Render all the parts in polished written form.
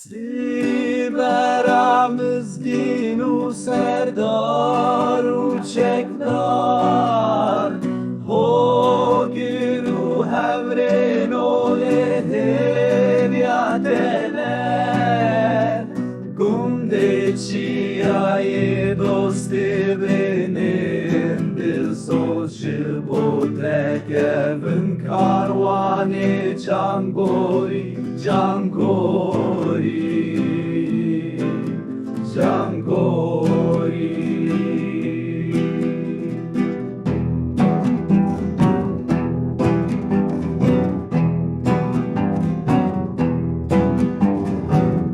Siberamiz u serdar u çekdar Hogir u hevrin o hederiyateler Gumde çiyayi dosti benim Dil solçı botrek evin karvani Cangoy, Cangoy, Cangoy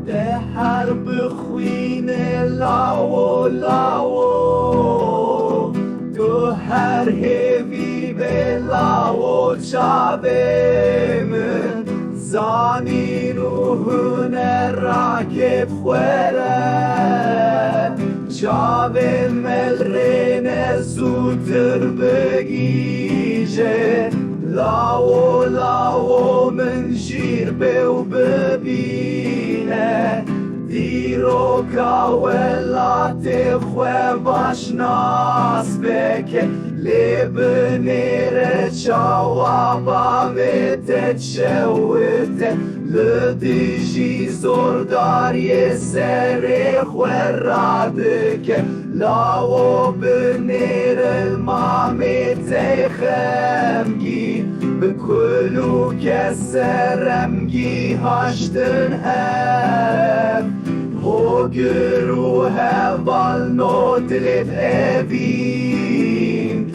De harb خوینه لاو لاو گو هر هیوی به لاو چاوه من زانی روحون راکب خوره چاوه ملرین زودتر بگیجه لاو لاو من شیر بیو ببینه دیرو کاولات خواه باشناس بکه لبنیر چاوا میت چوته لدیجی زورداری سر خواه رادکه لاو بنیر المامیت خمگی بکلو کسرمگی هاشتن هف Hogger och häval nådligt evin